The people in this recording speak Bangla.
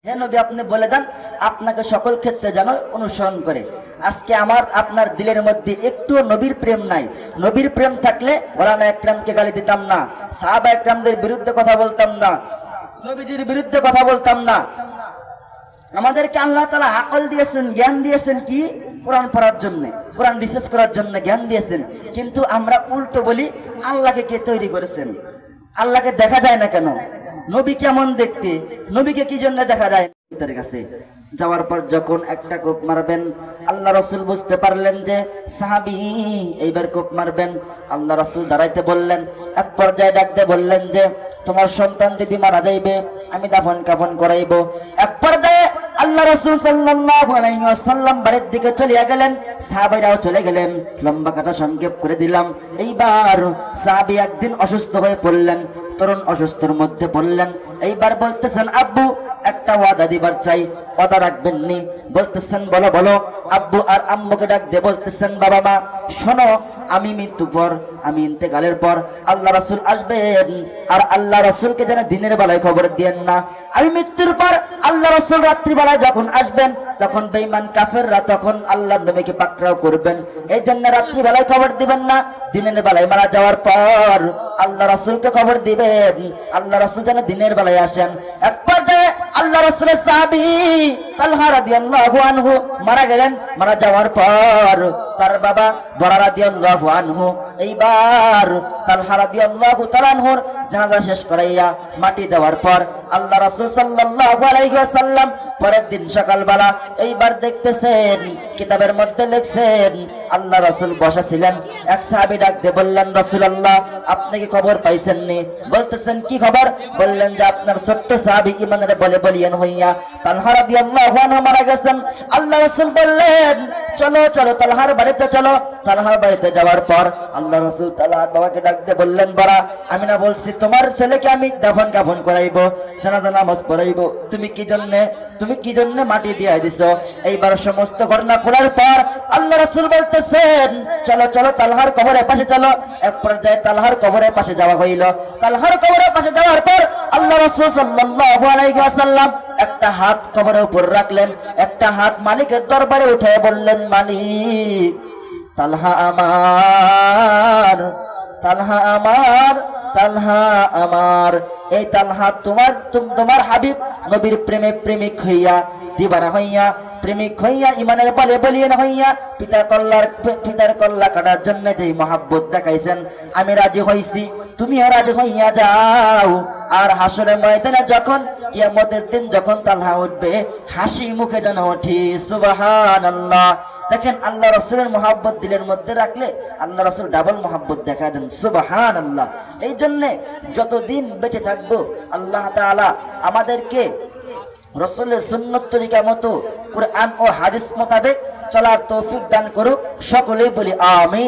হে নবী আপনি বলে দেন আপনাকে সকল ক্ষেত্রে যেন অনুসরণ করে। আজকে আমার আপনার দিলের মধ্যে একটু নবীর প্রেম নাই। নবীর প্রেম থাকলে ওলামা একরামকে গালি দিতাম না, সাহাবা একরামদের বিরুদ্ধে কথা বলতাম না, নবীজির বিরুদ্ধে কথা বলতাম না। আমাদেরকে আল্লাহ তাআলা আকল দিয়েছেন, জ্ঞান দিয়েছেন কি কোরআন পড়ার জন্য, কোরআন রিসার্চ করার জন্য জ্ঞান দিয়েছেন। কিন্তু আমরা উল্টো বলি আল্লাহকে কে তৈরি করেছেন? আল্লাহকে দেখা যায় না কেন? নবী কেমন দেখতে? নবীকে কি জন্য দেখা যায়? তার কাছে যাওয়ার পর যখন একটা কোপ মারবেন, আল্লাহ রাসূল বুঝতে পারলেন যে সাহাবী এইবার কোপ মারবেন। আল্লাহ রাসূল দাঁড়াইতে বললেন, এক পর্যায়ে ডাকতে বললেন যে তোমার সন্তান যদি মারা যাইবে আমি দাফন কাফন করাইব। এক পর্যায়ে আল্লাহ রাসূল সাল্লাল্লাহু আলাইহি ওয়াসাল্লাম বাড়ির দিকে চলে গেলেন, সাহাবীরাও চলে গেলেন। লম্বা কথা সংক্ষেপ করে দিলাম। এইবার সাহাবী একদিন অসুস্থ হয়ে পড়লেন, তরুণ অসুস্থর মধ্যে পড়লেন। এইবার বলতেছেন আব্বু একটা ওয়াদা দিবার চাই, ওয়াদা রাখবেন নি? বলতেছেন বলো বলো। আব্বু আর আম্মুকে ডাক দিয়ে বলতেছেন বাবা মা শোনো, আমি মৃত্যু পর, আমি ইন্তেকালের পর আল্লাহ রাসূল আসবেন, আর আল্লাহ রাসূলকে যেন দিনের বেলায় খবর দিয়েন না। আমি মৃত্যুর পর আল্লাহ রাসূল রাত্রি বেলায় যখন আসবেন তখন বেঈমান কাফেররা তখন আল্লাহর নবীকে পাকড়াও করবেন। এই জন্য রাত্রি বেলায় খবর দিবেন না, দিনের বেলায় মারা যাওয়ার পর আল্লাহ রাসূলকে খবর দিবেন, আল্লাহ রাসূল যেন দিনের বেলায় আসেন। এক পর্যায়ে আল্লাহ রাসূলের সাহাবী তালহা রাদিয়াল্লাহু আনহু মারা গেলেন। মারা যাওয়ার পর তার বাবা বরা রাদিয়াল্লাহু আনহু এইবার তালহা রাদিয়াল্লাহু তাআলা আনহুর জানাজা শেষ করাইয়া মাটি দেওয়ার পর আল্লাহ রাসূল সাল্লাল্লাহু আলাইহি ওয়াসাল্লাম পরের দিন সকালবেলা এইবার দেখতেছেন কিতাবের মধ্যে লিখছেন আল্লাহ রাসূল বসা ছিলেন। এক সাহাবী ডাক দিয়ে বললেন রাসূলুল্লাহ আপনি কি খবর পাইছেন নি? বলতেছেন কি খবর? বললেন যে আপনার ছোট্ট সাহাবী ইমানের বলে বলিয়ান হইয়া তালহা রাদিয়াল্লাহু আনহু মারা গেছেন। আল্লাহ রাসূল বললেন চলো চলো তালহার বাড়িতে চলো। তালহার বাড়িতে যাওয়ার পর আল্লাহ রাসূল তালহার বাবাকে ডাক দিয়ে বললেন বড়া আমি না বলছি তোমার ছেলেকে আমি দাফন কাফন করাইবো, জানাজা নামাজ পড়াইবো, তুমি কি জন্য মাটি দিয়ে দিছো? এইবার সমস্ত ঘটনা খোলার পর আল্লাহ রাসূল বলতেছেন চলো চলো তালহার কবরের পাশে চলো। এক পর্যায়ে তালহার কবরের পাশে যাওয়া হইল। তালহার কবরের পাশে যাওয়ার পর আল্লাহ রাসূল সাল্লাল্লাহু আলাইহি ওয়াসাল্লাম একটা হাত কবরের উপর রাখলেন, একটা হাত মালিকের দরবারে উঠে বললেন মালিক তালহা আমার, তালহা আমার, তালহা আমার। এই তালহা তোমার হাবিব নবীর প্রেমে প্রেমিক হইয়া, দিবানা হইয়া, প্রেমিক হইয়া, ইমানের বলে বলিয়ান হইয়া পিতার কল্লা কাটার জন্য যে মহাব্বত দেখাইছেন আমি রাজি হইছি, তুমিও রাজি হইয়া যাও। আর হাসরের ময়দানে যখন কিয়ামতের দিন যখন তালহা উঠবে হাসি মুখে যেন উঠি সুবহানাল্লাহ। দেখেন আল্লাহ রাসূলের মহব্বত দিলের মধ্যে রাখলে আল্লাহ রাসূল ডাবল মহব্বত দেখা দেন সুবহানাল্লাহ। এই জন্য যতদিন বেঁচে থাকবো আল্লাহ তাআলা আমাদেরকে রাসূলের সুন্নাত তরিকা মতো কুরআন ও হাদিস মোতাবেক চলার তৌফিক দান করুক। সকলেই বলি আমিন।